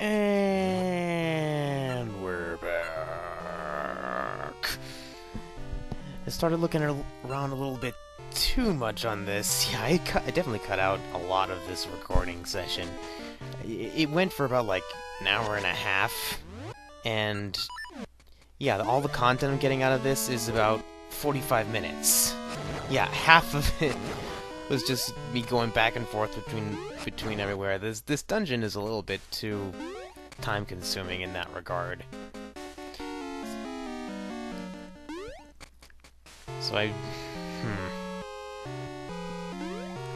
And we're back. I started looking around a little bit too much on this. Yeah, I definitely cut out a lot of this recording session. It went for about like an hour and a half, and yeah, all the content I'm getting out of this is about 45 minutes. Yeah, half of it was just me going back and forth between everywhere. This dungeon is a little bit too time-consuming in that regard. So now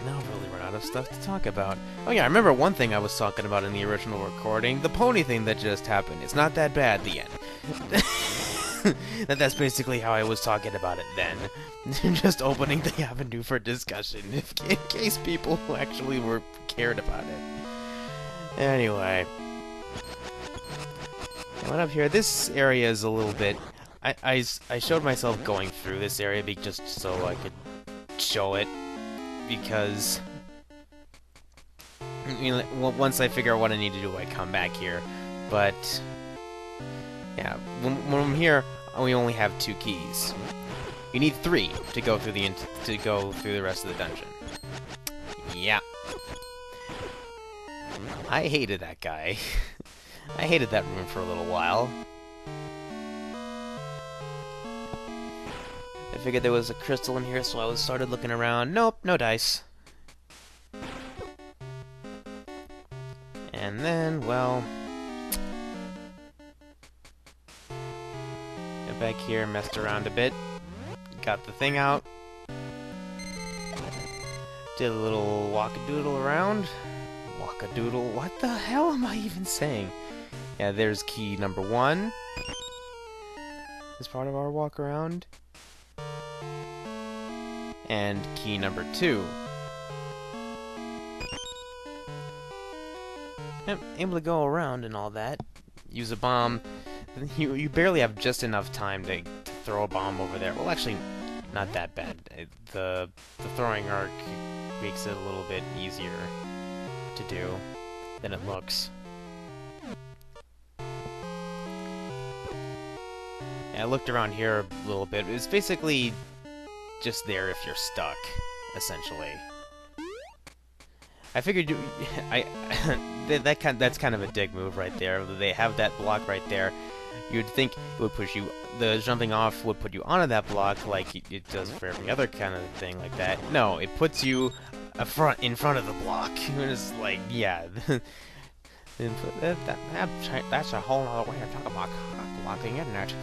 I've really run out of stuff to talk about. Oh yeah, I remember one thing I was talking about in the original recording, the pony thing that just happened. It's not that bad, the end. That's basically how I was talking about it then. Just opening the avenue for discussion, in case people actually cared about it. Anyway. I went up here. This area is a little bit... I showed myself going through this area just so I could show it, because... once I figure out what I need to do, I come back here. But... yeah, when I'm here, we only have 2 keys. You need 3 to go through the rest of the dungeon. Yeah. I hated that guy. I hated that room for a little while. I figured there was a crystal in here, so I started looking around. Nope, no dice. And then, well... back here, messed around a bit, got the thing out, did a little walkadoodle around. Walkadoodle? What the hell am I even saying? Yeah, there's key number 1 as part of our walk around, and key number 2. Yep, able to go around and all that. Use a bomb. You barely have just enough time to throw a bomb over there. Well, actually, not that bad. The throwing arc makes it a little bit easier to do than it looks. Yeah, I looked around here a little bit. It's basically just there if you're stuck, essentially. I figured that's kind of a dick move right there. They have that block right there. You'd think it would push you, the jumping off would put you onto that block like it does for every other kind of thing like that. No, it puts you in front of the block. It's like, yeah. That's a whole other way to talk about blocking, isn't it?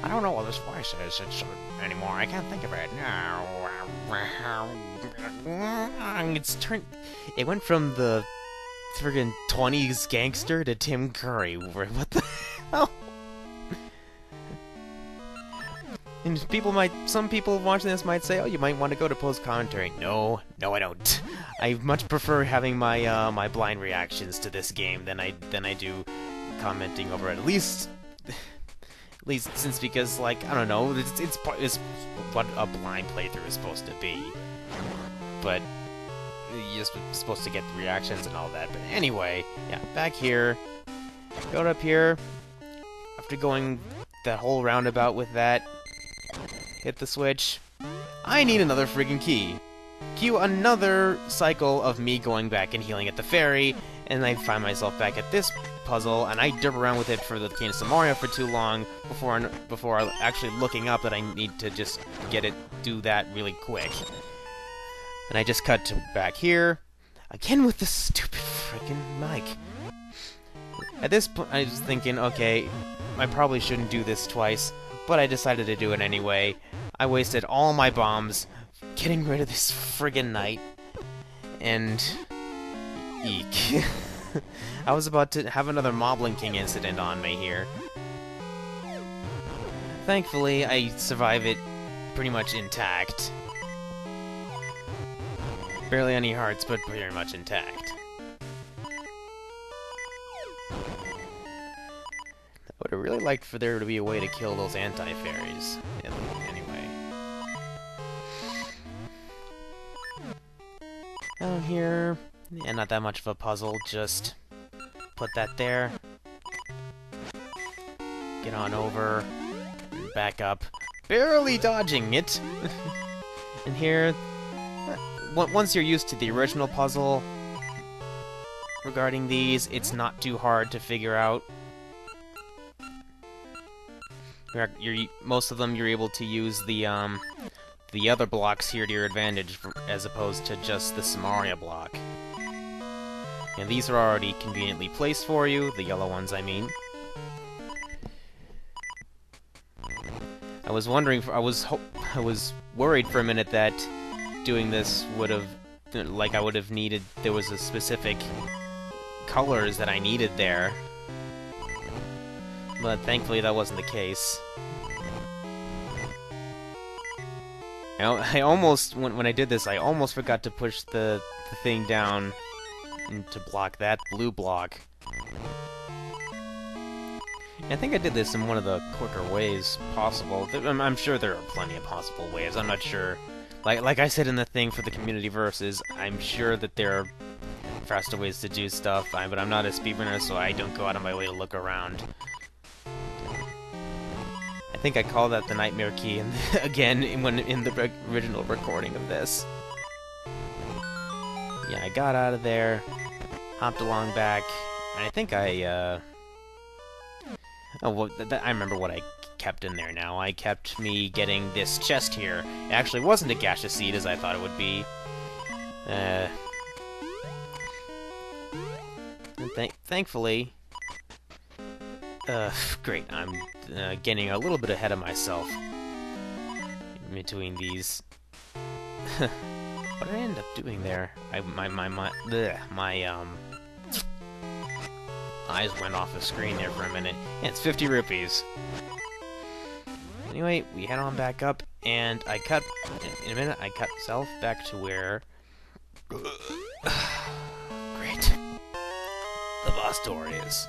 I don't know what this voice is anymore. I can't think of it now. It went from the friggin' 20s gangster to Tim Curry. What the hell? And some people watching this might say, "Oh, you might want to go to post commentary." No, I don't. I much prefer having my my blind reactions to this game than I do commenting over it. At least since, because, like, I don't know, it's what a blind playthrough is supposed to be. But you're supposed to get the reactions and all that. But anyway, yeah, back here, go up here. After going that whole roundabout with that, hit the switch. I need another friggin' key. Cue another cycle of me going back and healing at the ferry, and I find myself back at this puzzle, and I derp around with it for the Kingdom of Mario for too long before actually looking up that I need to just do that really quick. And I just cut to back here, again with this stupid freaking mic. At this point, I was thinking, okay, I probably shouldn't do this twice, but I decided to do it anyway. I wasted all my bombs getting rid of this friggin' knight, and eek. I was about to have another Moblin King incident on me here. Thankfully, I survive it pretty much intact. Barely any hearts, but pretty much intact. I would have really liked for there to be a way to kill those anti-fairies. Anyway. Down here, yeah, not that much of a puzzle, just put that there. Get on over. Back up. Barely dodging it! And here, once you're used to the original puzzle regarding these, it's not too hard to figure out. Most of them you're able to use the other blocks here to your advantage, as opposed to just the Samaria block. And these are already conveniently placed for you, the yellow ones, I mean. I was wondering, I was worried for a minute that doing this would have, like, I would have needed, there was a specific colors that I needed there. But thankfully that wasn't the case. I almost, when I did this, I almost forgot to push the thing down to block that blue block. I think I did this in one of the quicker ways possible. I'm sure there are plenty of possible ways. I'm not sure. Like I said in the thing for the community verses, I'm sure that there are faster ways to do stuff, but I'm not a speedrunner, so I don't go out of my way to look around. I think I called that the nightmare key again in the original recording of this. Yeah, I got out of there, hopped along back, and I think I, oh, well, I remember what I kept in there now. I kept me getting this chest here. It actually wasn't a gaseous seed as I thought it would be. Thankfully... great, I'm getting a little bit ahead of myself in between these. What did I end up doing there? My eyes went off the screen there for a minute. Yeah, it's 50 rupees. Anyway, we head on back up, and I cut, in a minute, I cut myself back to where... Great. The boss door is.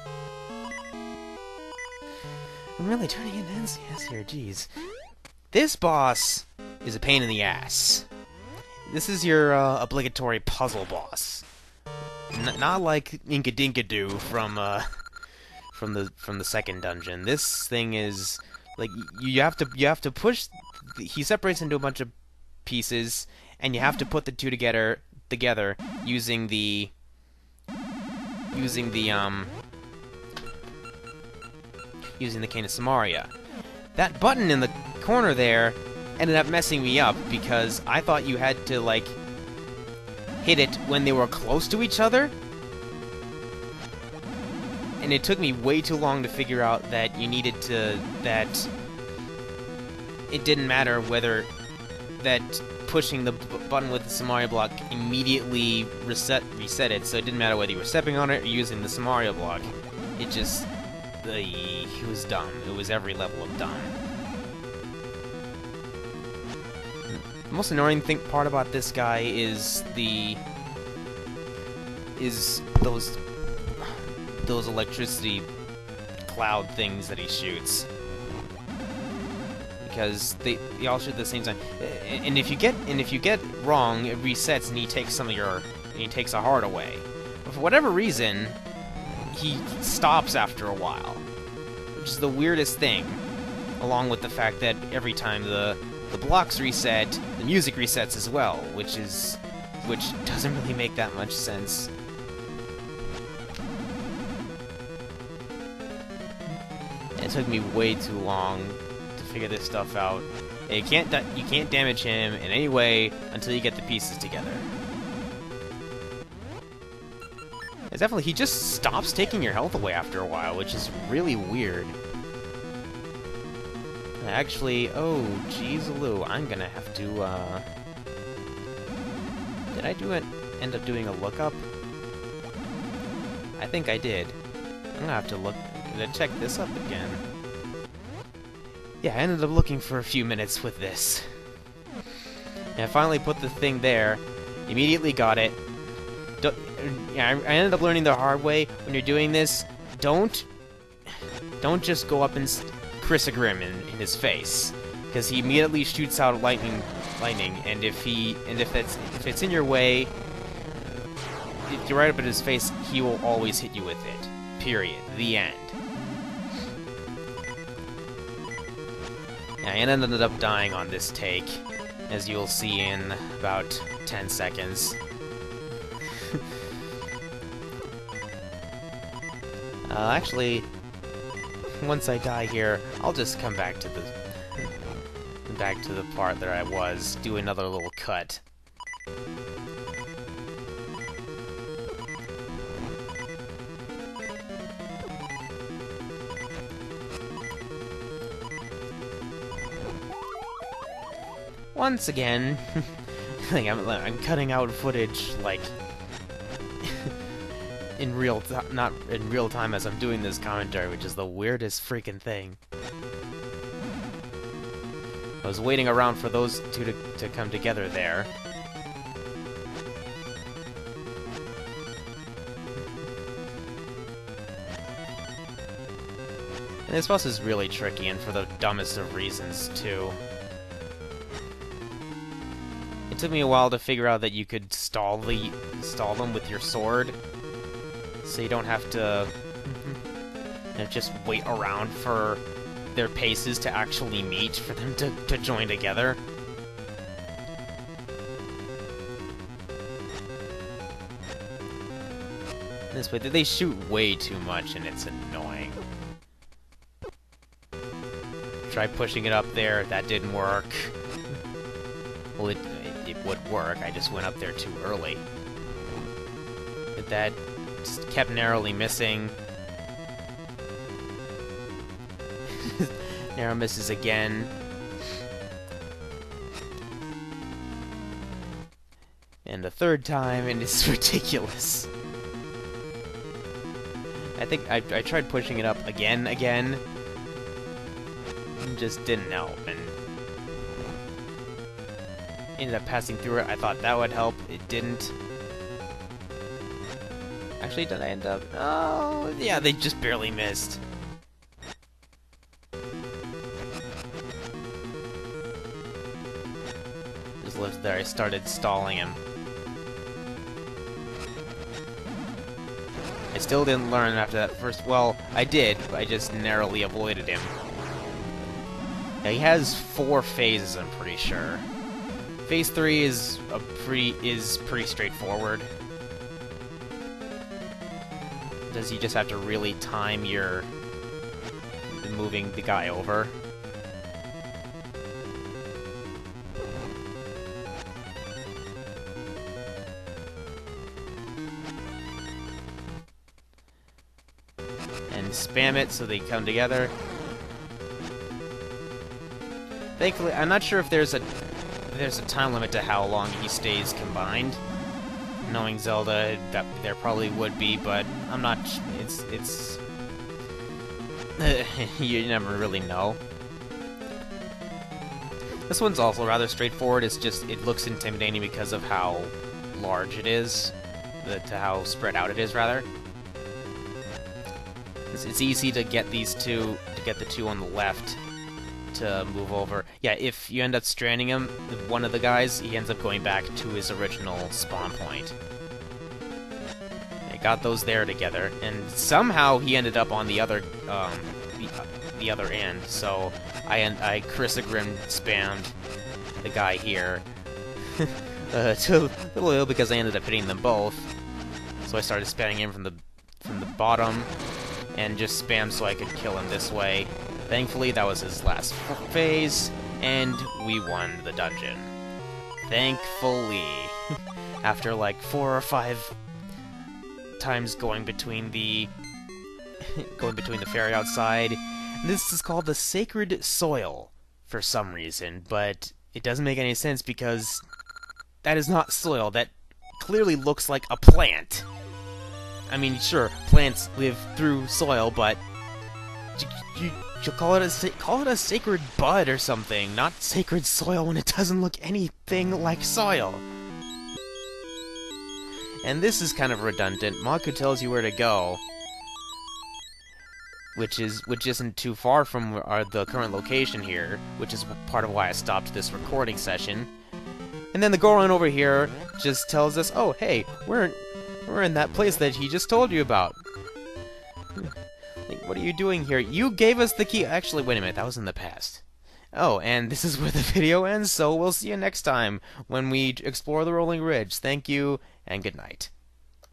I'm really turning into NCS here, jeez. This boss is a pain in the ass. This is your obligatory puzzle boss. Not like Inkadinkadoo from the second dungeon. This thing is like you have to push. He separates into a bunch of pieces, and you have to put the two together using the Cane of Samaria. That button in the corner there ended up messing me up because I thought you had to like hit it when they were close to each other, and it took me way too long to figure out that you needed to, that it didn't matter whether that pushing the button with the Samaria block immediately reset it, so it didn't matter whether you were stepping on it or using the Samaria block. It just, it was dumb. It was every level of dumb. The most annoying part about this guy is those electricity cloud things that he shoots, because they all shoot at the same time. And if you get wrong, it resets and he takes he takes a heart away. But for whatever reason, he stops after a while, which is the weirdest thing. Along with the fact that every time the blocks reset, the music resets as well, which doesn't really make that much sense. It took me way too long to figure this stuff out. You can't damage him in any way until you get the pieces together. It's definitely, he just stops taking your health away after a while, which is really weird. Actually, oh, jeez-a-loo, I'm gonna have to, did I end up doing a lookup? I think I did. I'm gonna have to check this up again. Yeah, I ended up looking for a few minutes with this. And I finally put the thing there, immediately got it. I ended up learning the hard way, when you're doing this, don't just go up and Crisagrim in his face, because he immediately shoots out lightning, and if it's in your way, if you're right up in his face, he will always hit you with it. Period. The end. Yeah, I ended up dying on this take, as you'll see in about 10 seconds. Actually, once I die here, I'll just come back to the part that I was, do another little cut. Once again, I'm cutting out footage like not in real time as I'm doing this commentary, which is the weirdest freaking thing. I was waiting around for those two to come together there. And this boss is really tricky, and for the dumbest of reasons, too. It took me a while to figure out that you could stall them with your sword, so you don't have to just wait around for their paces to actually meet, for them to join together. This way, they shoot way too much, and it's annoying. Try pushing it up there, that didn't work. Well, it would work, I just went up there too early. But that just kept narrowly missing. Narrow misses again. And a third time, and it's ridiculous. I think I tried pushing it up again, and just didn't help, and ended up passing through it. I thought that would help. It didn't. Actually, did I end up? Oh, yeah, they just barely missed. Just lived there. I started stalling him. I still didn't learn after that first. Well, I did, but I just narrowly avoided him. Yeah, he has 4 phases, I'm pretty sure. Phase 3 is pretty straightforward. Does you just have to really time your moving the guy over? And spam it so they come together. Thankfully, I'm not sure if there's a time limit to how long he stays combined. Knowing Zelda, that there probably would be, but I'm not. It's you never really know. This one's also rather straightforward. It's just it looks intimidating because of how large it is, to how spread out it is, rather. It's easy to get these two, to get the two on the left to move over. Yeah, if you end up stranding him, one of the guys, he ends up going back to his original spawn point. I got those there together, and somehow he ended up on the other the other end. So I Chrisagrim spammed the guy here. It's a little ill because I ended up hitting them both. So I started spamming him from the bottom, and just spam so I could kill him this way. Thankfully, that was his last phase, and we won the dungeon. Thankfully. After like 4 or 5 times going between the fairy outside. This is called the Sacred Soil for some reason, but it doesn't make any sense because that is not soil. That clearly looks like a plant. I mean, sure, plants live through soil, but you'll call it a sacred bud or something, not sacred soil when it doesn't look anything like soil. And this is kind of redundant. Maku tells you where to go, which isn't too far from the current location here, which is part of why I stopped this recording session. And then the Goron over here just tells us, "Oh, hey, we're in that place that he just told you about." Like, what are you doing here? You gave us the key. Actually, wait a minute. That was in the past. Oh, and this is where the video ends, so we'll see you next time when we explore the Rolling Ridge. Thank you, and good night.